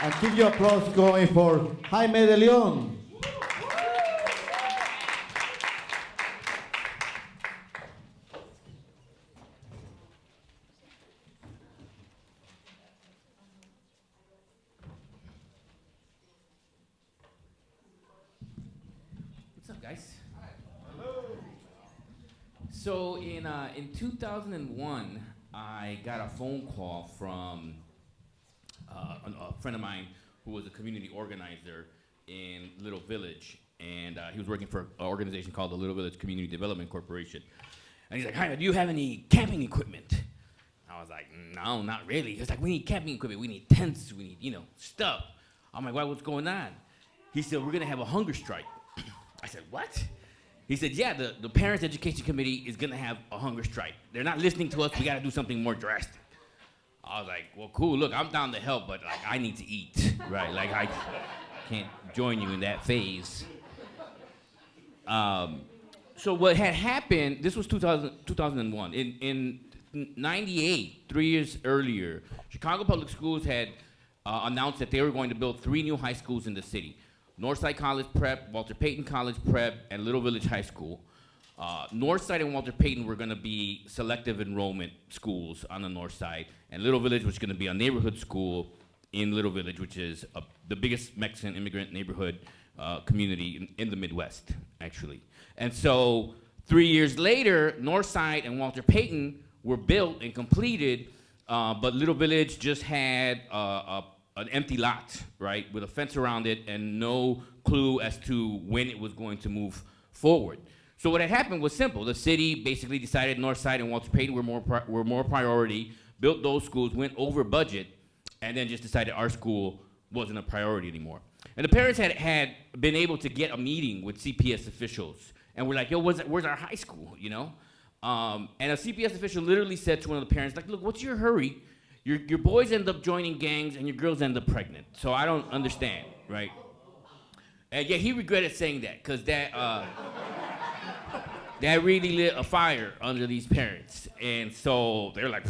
And keep your applause going for Jaime de Leon. What's up, guys? So in 2001, I got a phone call from a friend of mine who was a community organizer in Little Village, and he was working for an organization called the Little Village Community Development Corporation. And he's like, "Hi, do you have any camping equipment?" I was like, "No, not really." He was like, "We need camping equipment. We need tents. We need, stuff." I'm like, "What's going on?" He said, "We're gonna have a hunger strike." I said, "What?" He said, "Yeah, the Parents Education Committee is gonna have a hunger strike. They're not listening to us. We gotta do something more drastic." I was like, "Well, cool. Look, I'm down to help, but like, I need to eat, right? Like, I can't join you in that phase." So what had happened? This was 2001. In '98, 3 years earlier, Chicago Public Schools had announced that they were going to build 3 new high schools in the city: Northside College Prep, Walter Payton College Prep, and Little Village High School. Northside and Walter Payton were going to be selective enrollment schools on the north side, and Little Village was going to be a neighborhood school in Little Village, which is the biggest Mexican immigrant neighborhood community in the Midwest, actually. And so 3 years later, Northside and Walter Payton were built and completed, but Little Village just had an empty lot, right, with a fence around it and no clue as to when it was going to move forward. So what had happened was simple. The city basically decided Northside and Walter Payton were more priority, built those schools, went over budget, and then just decided our school wasn't a priority anymore. And the parents had been able to get a meeting with CPS officials, and we're like, "Yo, where's our high school?" And a CPS official literally said to one of the parents, like, "Look, what's your hurry? Your boys end up joining gangs, and your girls end up pregnant. So I don't understand, right?" And yeah, he regretted saying that, because that really lit a fire under these parents. And so they're like,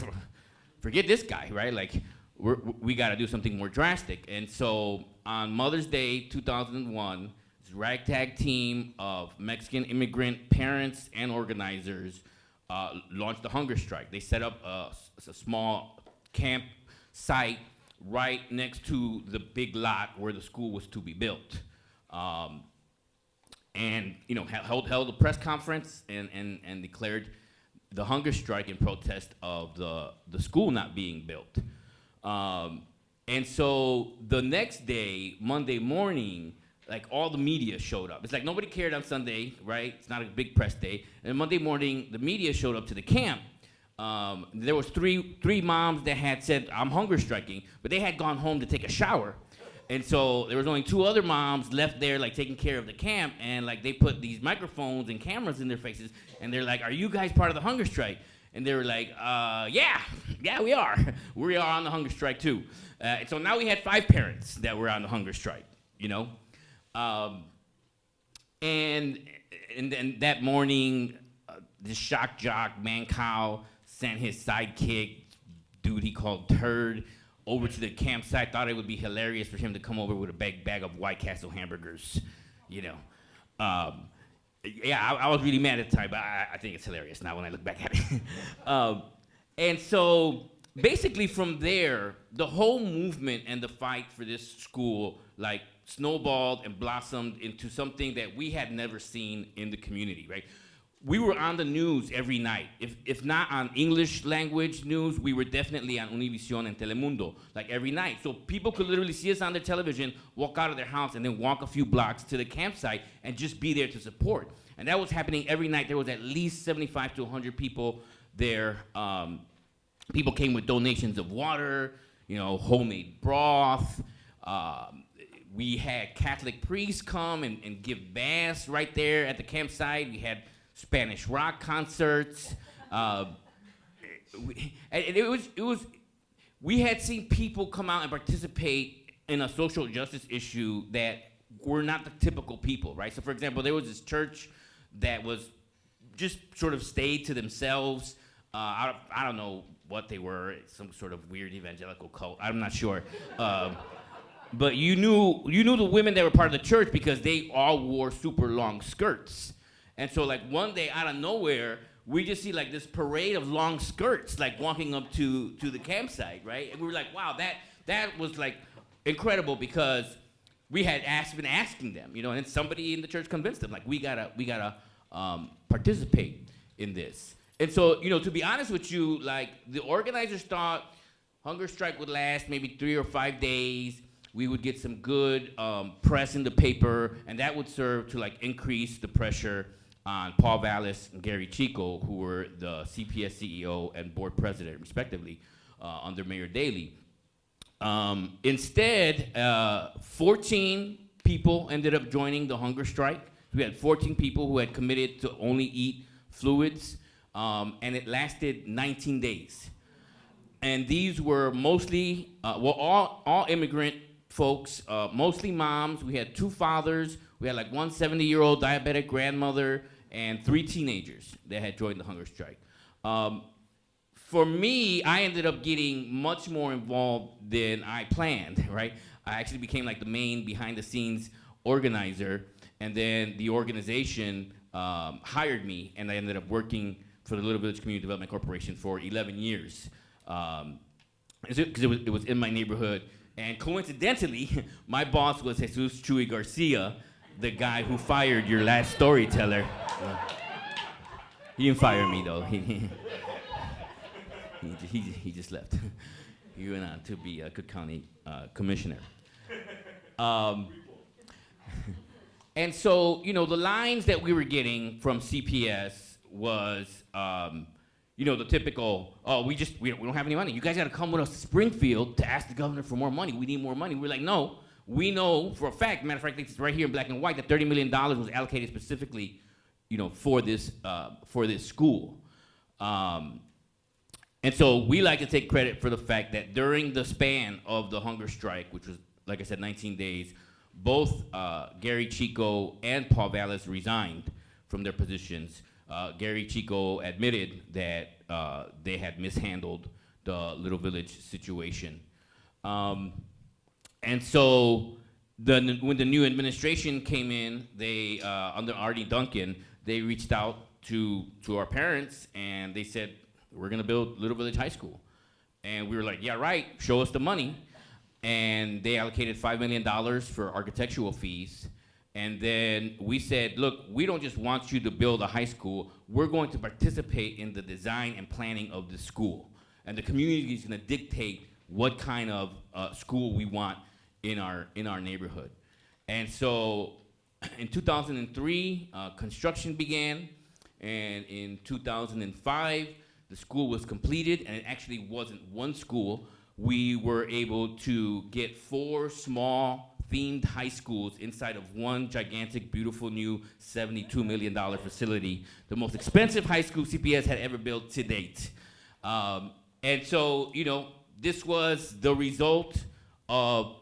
"Forget this guy," right? Like, we got to do something more drastic. And so on Mother's Day 2001, this ragtag team of Mexican immigrant parents and organizers launched the hunger strike. They set up a small camp site right next to the big lot where the school was to be built. And held a press conference and declared the hunger strike in protest of the school not being built. And so the next day, Monday morning, like, all the media showed up. It's like nobody cared on Sunday, right? It's not a big press day. And Monday morning, the media showed up to the camp. There was three moms that had said, "I'm hunger striking," but they had gone home to take a shower. And so there was only 2 other moms left there, like, taking care of the camp, and like they put these microphones and cameras in their faces, and they're like, "Are you guys part of the hunger strike?" And they were like, yeah, we are. We are on the hunger strike too. And so now we had 5 parents that were on the hunger strike, And then that morning, the shock jock, Mancow, sent his sidekick, dude he called Turd, over to the campsite. Thought it would be hilarious for him to come over with a bag of White Castle hamburgers, Yeah, I was really mad at the time, but I think it's hilarious now when I look back at it. And so basically from there, the whole movement and the fight for this school like snowballed and blossomed into something that we had never seen in the community, right? We were on the news every night. If not on English language news, we were definitely on Univision and Telemundo, like every night. So people could literally see us on their television, walk out of their house, and then walk a few blocks to the campsite and just be there to support. And that was happening every night. There was at least 75 to 100 people there. People came with donations of water, homemade broth. We had Catholic priests come and give mass right there at the campsite. We had Spanish rock concerts. We had seen people come out and participate in a social justice issue that were not the typical people, right? So for example, there was this church that was just sort of stayed to themselves. I don't know what they were, some sort of weird evangelical cult, I'm not sure. But you knew the women that were part of the church because they all wore super long skirts. And so like one day out of nowhere, we just see like this parade of long skirts like walking up to the campsite, right? And we were like, wow, that was like incredible because we had been asking them, you know, and somebody in the church convinced them, like we gotta participate in this. And so, you know, to be honest with you, like the organizers thought hunger strike would last maybe 3 or 5 days. We would get some good press in the paper, and that would serve to like increase the pressure on Paul Vallis and Gary Chico, who were the CPS CEO and board president, respectively, under Mayor Daley. Instead, 14 people ended up joining the hunger strike. We had 14 people who had committed to only eat fluids, and it lasted 19 days. And these were mostly, all immigrant folks, mostly moms. We had 2 fathers. We had like one 70-year-old diabetic grandmother and 3 teenagers that had joined the hunger strike. For me, I ended up getting much more involved than I planned, right? I actually became like the main behind-the-scenes organizer, and then the organization hired me, and I ended up working for the Little Village Community Development Corporation for 11 years. Because it was in my neighborhood. And coincidentally, my boss was Jesus Chuy Garcia, the guy who fired your last storyteller. He didn't fire me, though. He just left. He went on to be a Cook County commissioner. And so, you know, the lines that we were getting from CPS was, you know, the typical, oh, we don't have any money. You guys got to come with us to Springfield to ask the governor for more money. We need more money. We're like, no, we know for a fact, matter of fact, it's right here in black and white, that $30 million was allocated specifically, you know, for this school. And so we like to take credit for the fact that during the span of the hunger strike, which was, like I said, 19 days, both Gary Chico and Paul Vallis resigned from their positions. Gary Chico admitted that they had mishandled the Little Village situation. And so when the new administration came in, they, under Artie Duncan, they reached out to our parents and they said, we're gonna build Little Village High School. And we were like, yeah, right, show us the money. And they allocated $5 million for architectural fees. And then we said, look, we don't just want you to build a high school, we're going to participate in the design and planning of the school. And the community is gonna dictate what kind of school we want in our neighborhood. And so in 2003, construction began, and in 2005, the school was completed, and it actually wasn't one school. We were able to get 4 small themed high schools inside of one gigantic, beautiful new $72 million facility, the most expensive high school CPS had ever built to date. And so, you know, this was the result of,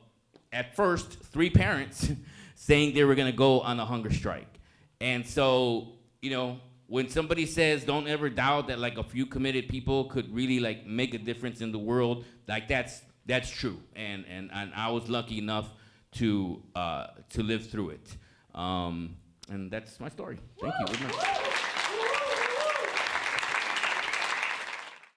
at first, 3 parents saying they were gonna go on a hunger strike. And so, you know, when somebody says don't ever doubt that like a few committed people could really like make a difference in the world, like that's true. And I was lucky enough to live through it. And that's my story. Thank you very much.